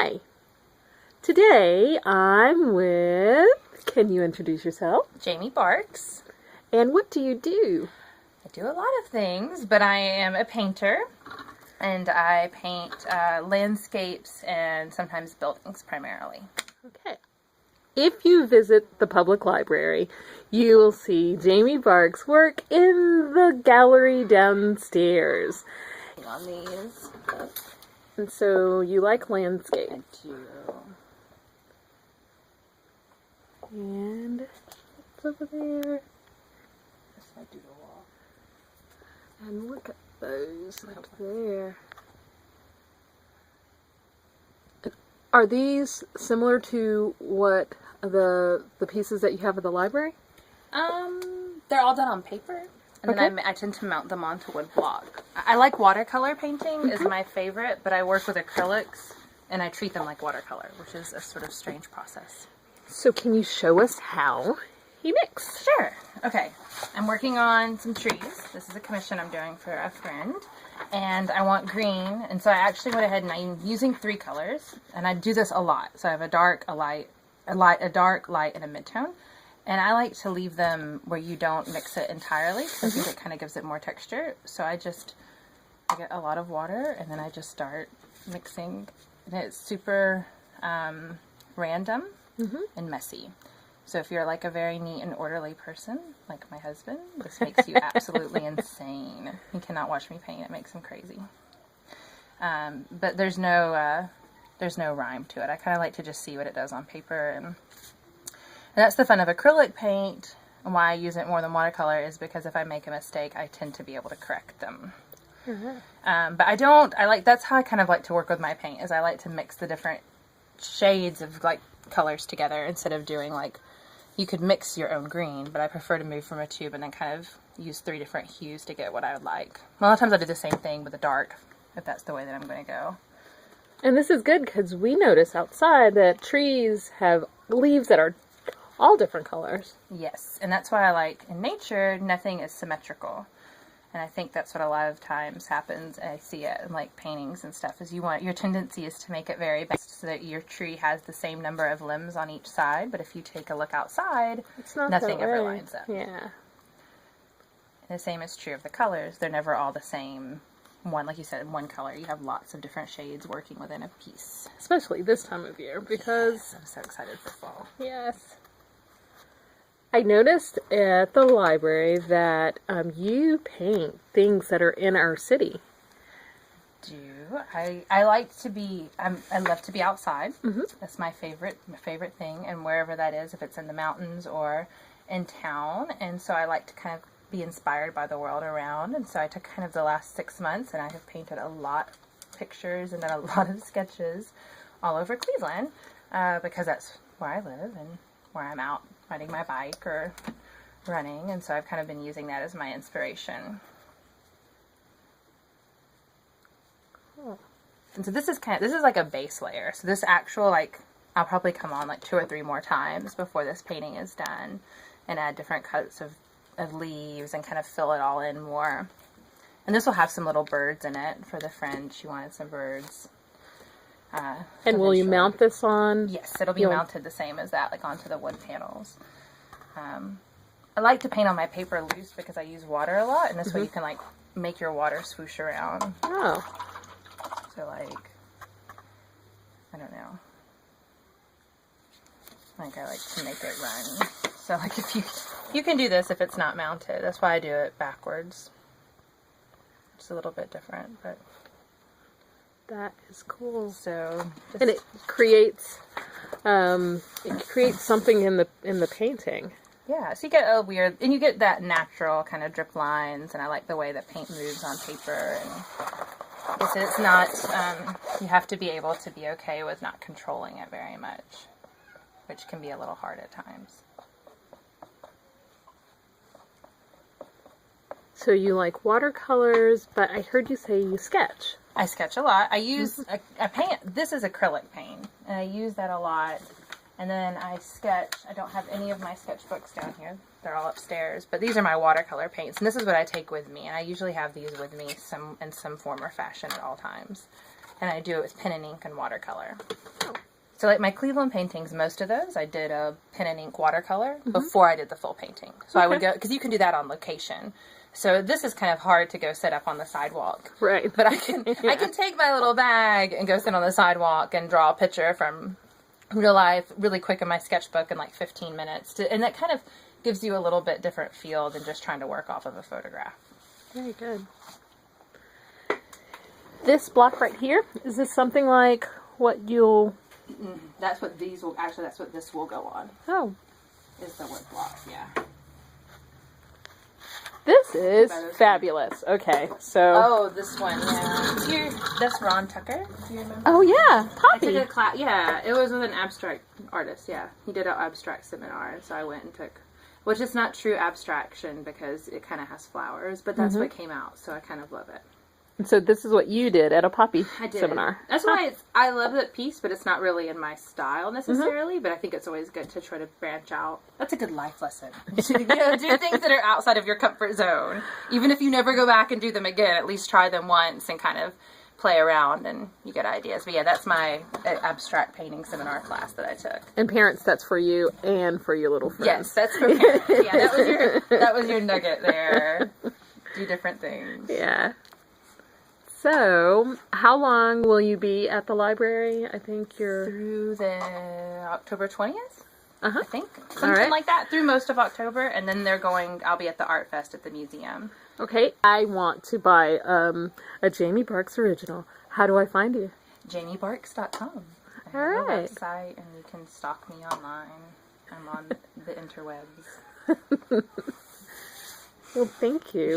Hi. Today I'm with, can you introduce yourself? Jaime Barks. And what do you do? I do a lot of things, but I am a painter, and I paint landscapes and sometimes buildings primarily. Okay. If you visit the public library, you will see Jaime Barks' work in the gallery downstairs. On these. And so you like landscape. I do. And it's over there. That's my doodle wall. And look at those up there. Are these similar to what the pieces that you have at the library? They're all done on paper, and then I tend to mount them onto wood block. I like watercolor painting is my favorite, but I work with acrylics, and I treat them like watercolor, which is a sort of strange process. So can you show us how you mix? Sure. Okay. I'm working on some trees. This is a commission I'm doing for a friend. And I want green. And so I actually went ahead and I'm using 3 colors. And I do this a lot. So I have a dark, a light, a dark, light, and a mid-tone. And I like to leave them where you don't mix it entirely, because I think it kind of gives it more texture. So I get a lot of water, and then I just start mixing. And it's super random and messy. So if you're like a very neat and orderly person, like my husband, this makes you absolutely insane. He cannot watch me paint. It makes him crazy. But there's no rhyme to it. I kind of like to just see what it does on paper. And that's the fun of acrylic paint, and why I use it more than watercolor is because if I make a mistake, I tend to be able to correct them. But that's how I kind of like to work with my paint, is I like to mix the different shades of like colors together instead of doing like, you could mix your own green, but I prefer to move from a tube and then kind of use 3 different hues to get what I would like. A lot of times I do the same thing with the dark, if that's the way that I'm going to go. And this is good because we notice outside that trees have leaves that are all different colors. Yes, and that's why I like, in nature, nothing is symmetrical. And I think that's what a lot of times happens, and I see it in like paintings and stuff, is your tendency is to make it very best so that your tree has the same number of limbs on each side, but if you take a look outside, nothing ever lines up. Yeah. And the same is true of the colors. They're never all the same one, like you said, one color. You have lots of different shades working within a piece. Especially this time of year, because... Yes, I'm so excited for fall. Yes. I noticed at the library that you paint things that are in our city. I like to be, I love to be outside. That's my favorite thing, and wherever that is, if it's in the mountains or in town, and so I like to kind of be inspired by the world around, and so I took kind of the last 6 months, and I have painted a lot of pictures and then a lot of sketches all over Cleveland, because that's where I live and where I'm out riding my bike or running, and so I've kind of been using that as my inspiration. Cool. And so this is like a base layer. So this actual, like, I'll probably come on like 2 or 3 more times before this painting is done, and add different coats of leaves and kind of fill it all in more. And this will have some little birds in it for the friend. She wanted some birds. And will you mount this on? Yes, it'll be mounted the same as that, like onto the wood panels. I like to paint on my paper loose because I use water a lot, and this way you can like make your water swoosh around. Oh. So like, I don't know. Like I like to make it run. So like if you can do this if it's not mounted. That's why I do it backwards. It's a little bit different, but. That is cool. So, and it creates something in the painting. Yeah, so you get a weird, and you get that natural kind of drip lines, and I like the way that paint moves on paper. And it's not, you have to be able to be okay with not controlling it very much, which can be a little hard at times. So you like watercolors, but I heard you say you sketch. I sketch a lot. I use, I paint, this is acrylic paint, and I use that a lot. And then I sketch, I don't have any of my sketchbooks down here. They're all upstairs, but these are my watercolor paints, and this is what I take with me. And I usually have these with me in some form or fashion at all times. and I do it with pen and ink and watercolor. So like my Cleveland paintings, most of those I did a pen and ink watercolor before I did the full painting. So I would go, because you can do that on location. So this is kind of hard to go sit up on the sidewalk. Right. But I can I can take my little bag and go sit on the sidewalk and draw a picture from real life really quick in my sketchbook in like 15 minutes. And that kind of gives you a little bit different feel than just trying to work off of a photograph. Very good. This block right here, is this something like what you'll... That's what these will, actually that's what this will go on. Oh. Is the wood block, yeah. This is fabulous. Okay, so... Oh, this one, yeah. That's Ron Tucker, do you remember? Oh, yeah, Poppy. I took a class, yeah, it was with an abstract artist, yeah. He did an abstract seminar, and so I went and took, which is not true abstraction because it kind of has flowers, but that's what came out, so I kind of love it. And so this is what you did at a Poppy did. seminar. That's why I love that piece, but it's not really in my style necessarily, but I think it's always good to try to branch out. That's a good life lesson. Do things that are outside of your comfort zone. Even if you never go back and do them again, at least try them once and kind of play around and you get ideas. But yeah, that's my abstract painting seminar class that I took. And parents, that's for you and for your little friends. Yes, that's for parents. Yeah, that was your nugget there. Do different things. Yeah. So, how long will you be at the library? I think you're... Through the October 20th? I think. Something right. like that. Through most of October. And then I'll be at the Art Fest at the museum. Okay. I want to buy a Jaime Barks original. How do I find you? JaimeBarks.com. I have All right. a website and you can stalk me online. I'm on the interwebs. Well, thank you.